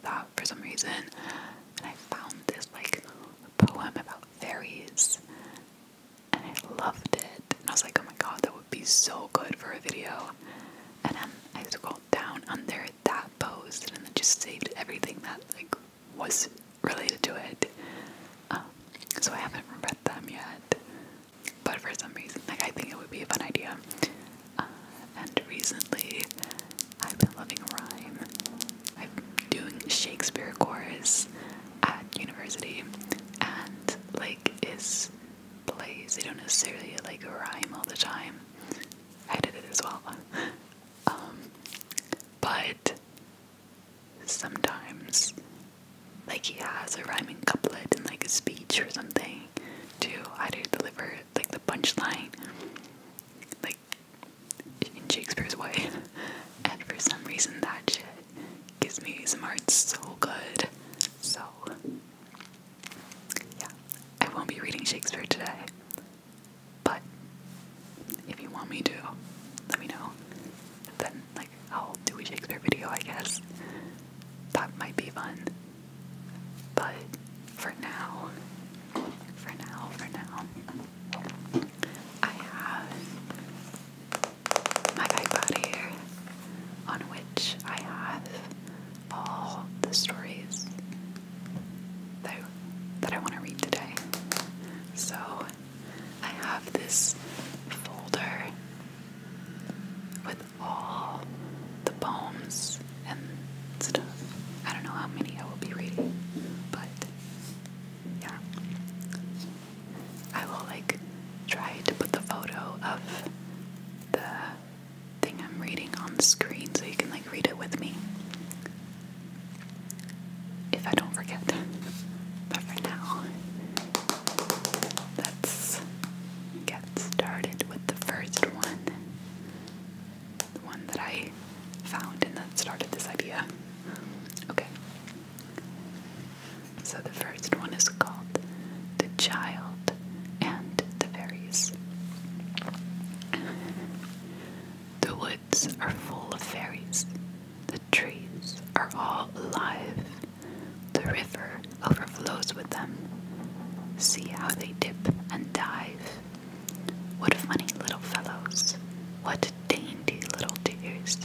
love that for some reason. And I found this like poem about fairies, and I loved it. And I was like, oh my god, that would be so good for a video. And then I scrolled down under that post and then just saved everything that like was related to it. So I haven't read them yet, but for some reason, like, I think it would be a fun idea. And recently, I've been loving rhyme. I'm doing Shakespeare course at university, and like his plays, they don't necessarily like rhyme all the time. I did it as well. But sometimes, like, he has a rhyming couplet in like a speech or something to either deliver like the punchline like in Shakespeare's way. And for some reason that shit gives me some art so good. So yeah, I won't be reading Shakespeare today, but if you want me to, let me know. Then like I'll do a Shakespeare video, I guess. That might be fun. But for now, I have my iPad here, on which I have all the stories that I want to read today. So I have this folder with all the poems and stuff. I don't know how many I will be reading, but yeah. I will like try to put the photo of the thing I'm reading on the screen so you can like read it with me. If I don't forget. But for now, let's get started with the first one. The one that I found and that started this idea. Okay. So the first one is called The Child and the Fairies. The woods are full of fairies. The trees are all alive. The river overflows with them. See how they dip and dive. What funny little fellows. What dainty little dears.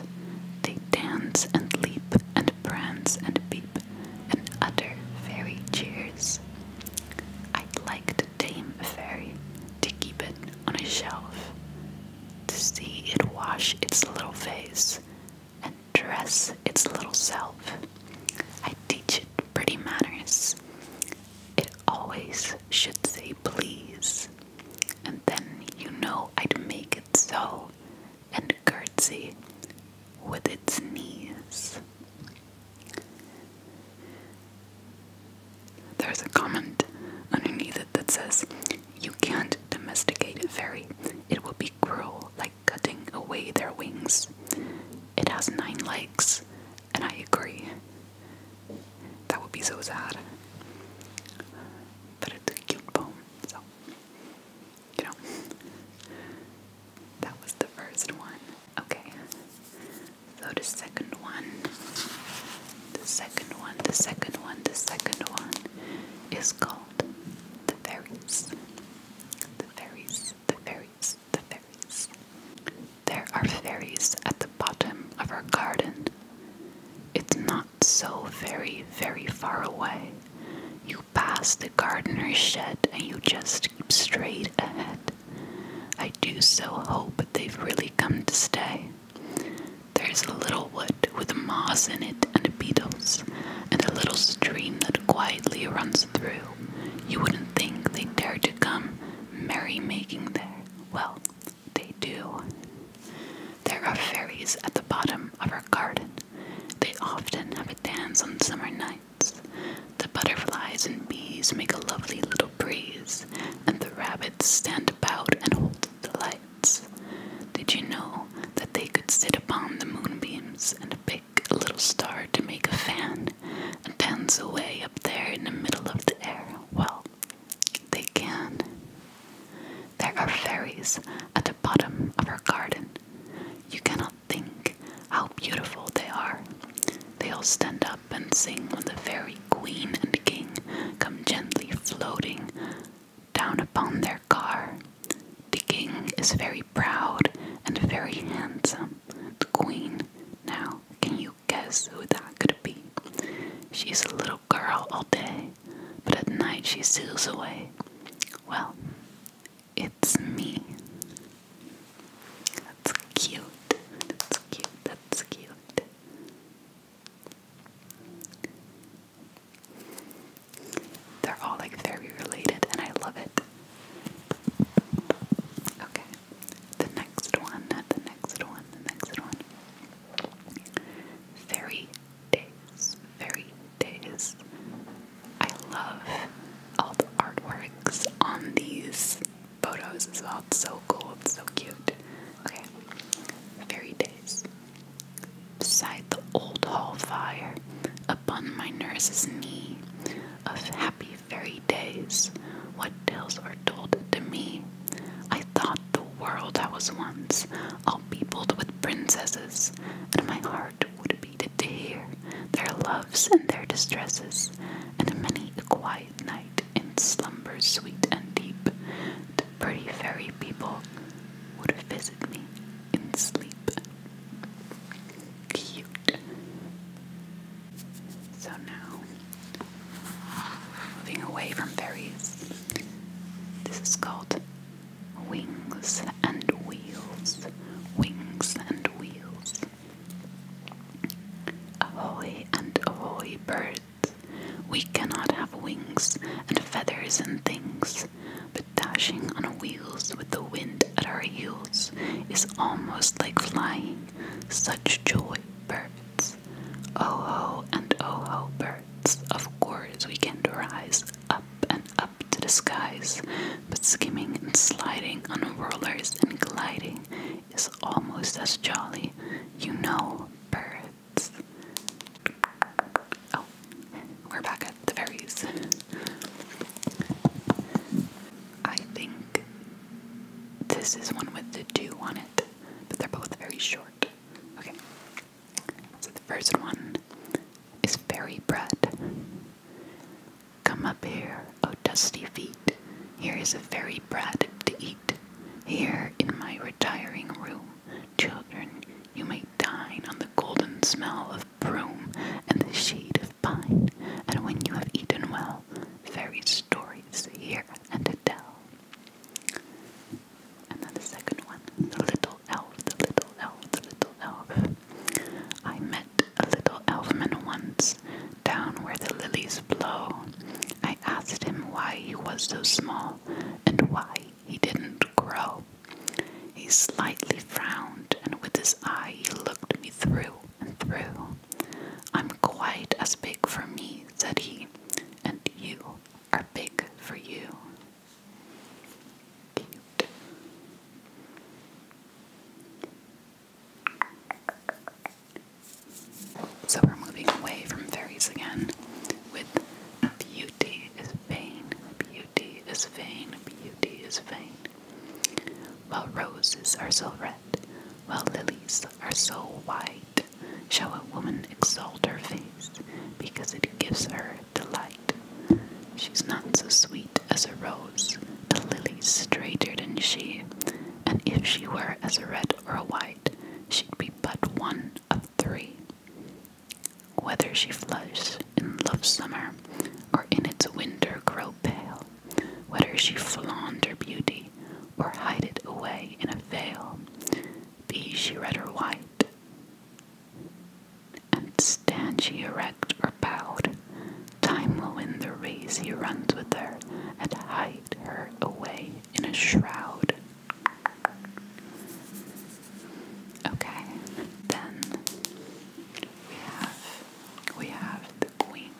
They dance and leap and prance and beep and utter fairy cheers. I'd like to tame a fairy, to keep it on a shelf, to see it wash its little face and dress its little self. I'd teach it pretty manners. It always should say please, and then you know I'd make it so, and curtsy with its knees. There's a comment underneath it that says, you can't domesticate a fairy. It will be cruel, like cutting away their wings. It has 9 legs, and I agree. That would be so sad. But it's a cute poem, so, you know. That was the first one. Okay. So the second one is called The Fairies. The fairies, the fairies, the fairies. There are fairies at the bottom of our garden. It's not so very, very far away. You pass the gardener's shed and you just keep straight ahead. I do so hope they've really come to stay. There's a little wood with moss in it and beetles, and a little stream that quietly runs through. You wouldn't think they dare to come merry-making there. Well, they do. There are fairies at the bottom of our garden. They often have a dance on summer nights. The butterflies and bees make a lovely little breeze, and the rabbits stand about and hold the lights. Did you know that they could sit upon the moonbeams and pick a little star to make a fan and dance away up there in the middle of the air? Well, they can. There are fairies at the bottom of our garden. You cannot think how beautiful they are. They all stand up and sing when the fairy queen and king come gently floating down upon their car. The king is very proud and very handsome. The queen, now, can you guess who that could be? She's a little girl all day, but at night she steals away. Well, it's me. That's cute. That's cute. That's cute. They're all like very related, and I love it. Okay, the next one. Fairy days. Fairy days. I love all the artworks on these photos as well. It's so cool. It's so cute. Okay, fairy days. Beside the old hall fire, upon my nurse's knee, of happy fairy days, what tales are told to me? I thought the world I was once all peopled with princesses, and my heart would beat to hear their loves and their distresses, and many a quiet night in slumber sweet and deep, the pretty fairy people would visit me in sleep. Cute. So now, moving away from fairies, this is called Wings and Wheels. Wings and Wheels. Ahoy and ahoy, birds. We cannot have wings and feathers and things, but dashing on wheels with the wind at our heels is almost like flying. Such joy, birds. Oh ho and oh ho, birds. Of course we can rise up and up to the skies, but skimming and sliding on rollers and gliding is almost as jolly, you know, birds. Oh, we're back at the fairies. I think this is one with the dew on it, but they're both very short. Okay, so the first one is fairy bread. Come up here, oh dusty feet. Here is a fairy bread to eat. Here in my retiring room, children, you may dine on the golden smell of broom and the shade of pine. And when you have eaten well, fairy stories hear and tell. And then the second one, the little elf, the little elf, the little elf. I met a little elfman once, down where the lilies blow. I asked him why he was so small, and why he didn't grow. He slightly frowned, and with his eye he looked me through and through. I'm quite as big for me, said he, and you are big for you. Cute. So we're moving away from fairies again with beauty is vain, beauty is vain, beauty is vain. While roses are so red, while lilies are so white, shall a woman exalt her face because it gives her delight? She's not so sweet as a rose, a lily's straighter than she, and if she were as red or white, she'd be but one of three. Whether she flush in love's summer, or in its winter grow pale, whether she flaunt her beauty, or hide it away in a veil, be she red or white, and stand she erect or bowed, time will win the race he runs with her, and hide her away in a shroud. Okay, then we have the Queen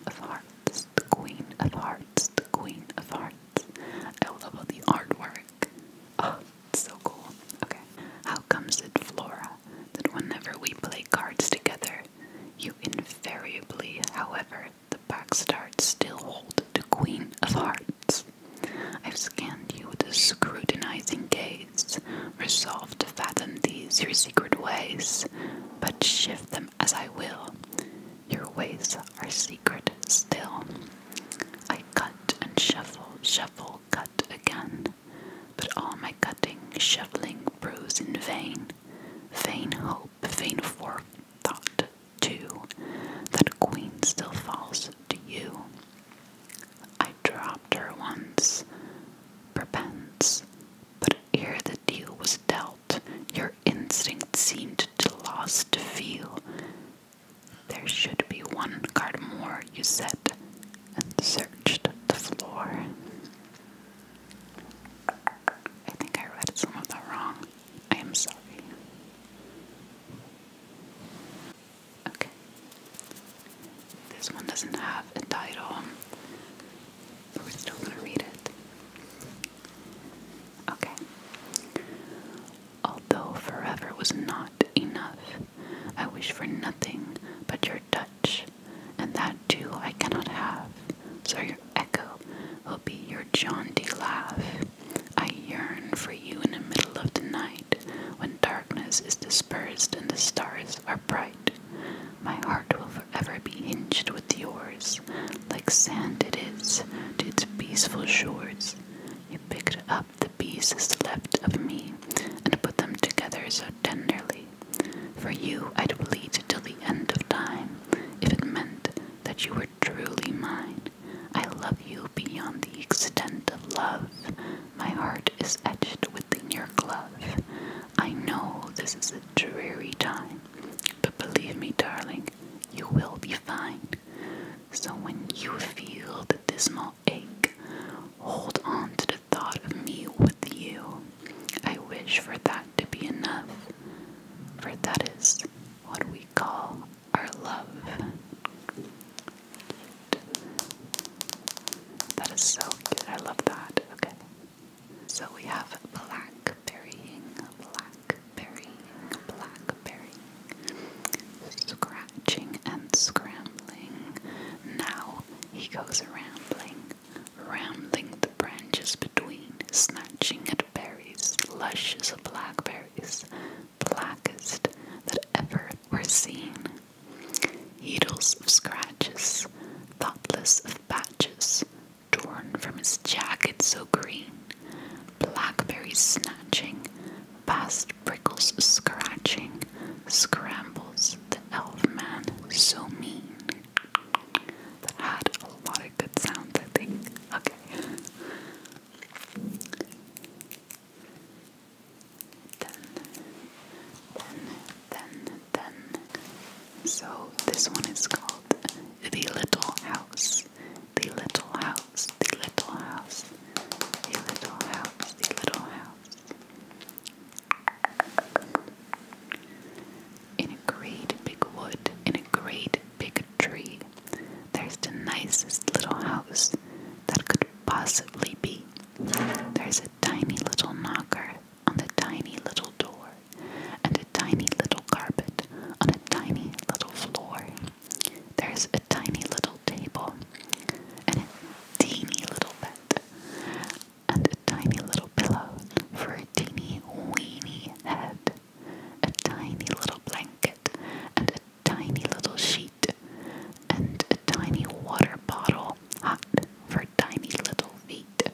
of Hearts, the Queen of Hearts, the Queen of Hearts. I love all the artwork. Oh, it's so cool. Okay, how comes it, Flora, that whenever we play cards together, you invariably, however the back starts, still hold the Queen of Hearts? I've scanned you with a scrutinizing gaze, resolved to fathom these your secret ways, but shift them as I will, your ways are secret still. I cut and shuffle, cut again, but all my cutting, shuffling proves in vain. Vain hope, vain forethought, too, that a queen still falls to you. I dropped her once, perpence, but ere the deal was dealt, your instinct seemed to lost to feel. There should be one card more, you said, and searched the floor. I think I read some of that wrong. I am sorry. Okay. This one doesn't have a title, but we're still going to read it. Okay. Although forever was not enough, I wish for nothing but your touch, and that too I cannot have. So your echo will be your jaunty laugh. I yearn for you in the middle of the night, when darkness is dispersed and the stars are bright. My heart will forever be hinged with yours, like sand it is to its peaceful shores. You picked up the pieces left of me, and put them together so tenderly. For you I'd bleed till the end of time, if it meant that you were truly mine. I love you beyond the extent of love. My heart is etched within your glove. I know this is a dreary time, but believe me, darling, you will be fine. So when you feel the dismal ache, hold on to the thought of me with you. I wish for that to be enough, for that is what we call our love. That is so good. I love that. Okay. So we have blackberrying, scratching and scrambling. Now he goes rambling the branches between, snatching at berries, lush as blackberries, blackest that ever were seen. Heedless of scratches, thoughtless of patches, torn from his jacket so green. Blackberries snatching, past prickles scratching, scrambles the elf man so mean. That had a lot of good sounds, I think. Okay. Then. So this one is called The Little House. The Little House, the Little House, the Little House, the Little House. In a great big wood, in a great big tree, there's the nicest little house that could possibly be. There's a tiny little knocker on the tiny little door, and a tiny little carpet on a tiny little floor. There's a tiny little table, and a teeny little bed, and a tiny little pillow for a teeny weeny head, a tiny little blanket, and a tiny little sheet, and a tiny water bottle hot for tiny little feet,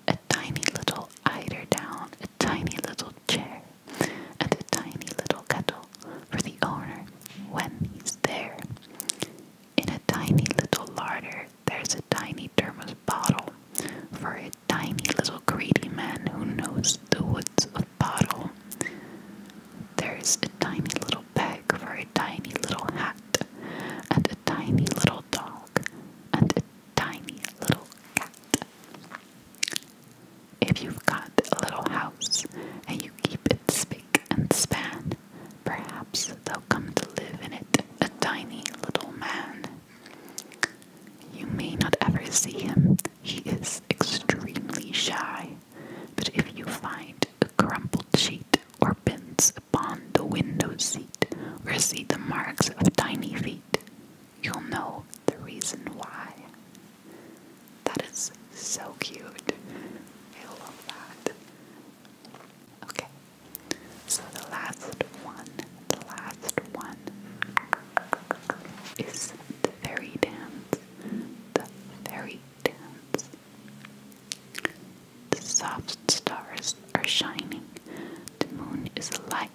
a tiny little eiderdown, a tiny little chair, and a tiny little kettle for the owner when he's there. In a tiny little larder, there's a tiny thermos bottle for a tiny little greedy man who knows the woods of bottle. There's a tiny little bag for a tiny little hat, and a tiny little dog, and a tiny little cat. If you've got a little house and you keep it spick and span, perhaps they'll come to live in it a tiny little man. You may not ever see him, he is extremely shy, but if you find a crumpled sheet or pins upon the window seat, or see the marks of tiny feet, you'll know the reason why. That is so cute. I love that. Okay, so the last one is the fairy dance. The fairy dance. The soft stars are shining. The moon is alight.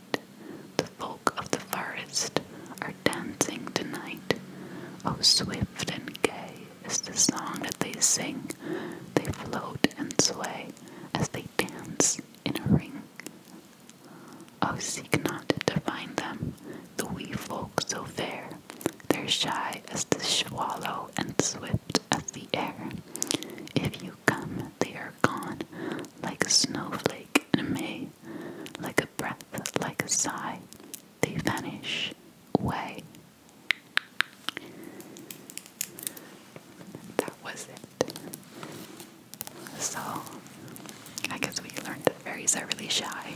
The folk of the forest are dancing tonight. Oh, swift and gay is the song that they sing. They float and sway as they dance in a ring. Oh, seek not to find them, the wee folk so fair. They're shy as the swallow and swift as the air. If you come, they are gone, like a snowflake in May, like a breath, like a sigh. They vanish away. That was it. So, I guess we learned that fairies are really shy.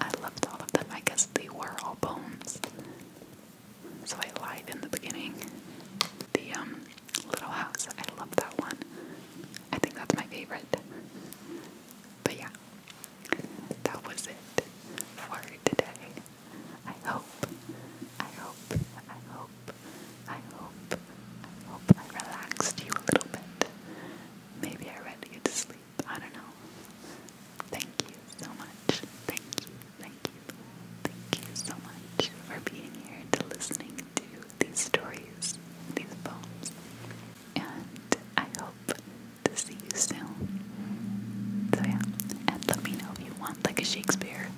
I loved all of them. I guess they were all poems. So I lied in the beginning. The Little House, I love that one. I think that's my favorite. But yeah, that was it for today. I hope, I hope, I hope, I hope, I hope I relaxed you a little bit. Maybe I read you to sleep. I don't know. Thank you so much. Thank you, thank you, thank you so much for being here to listening to these stories, these poems. And I hope to see you soon. So yeah, and let me know if you want like a Shakespeare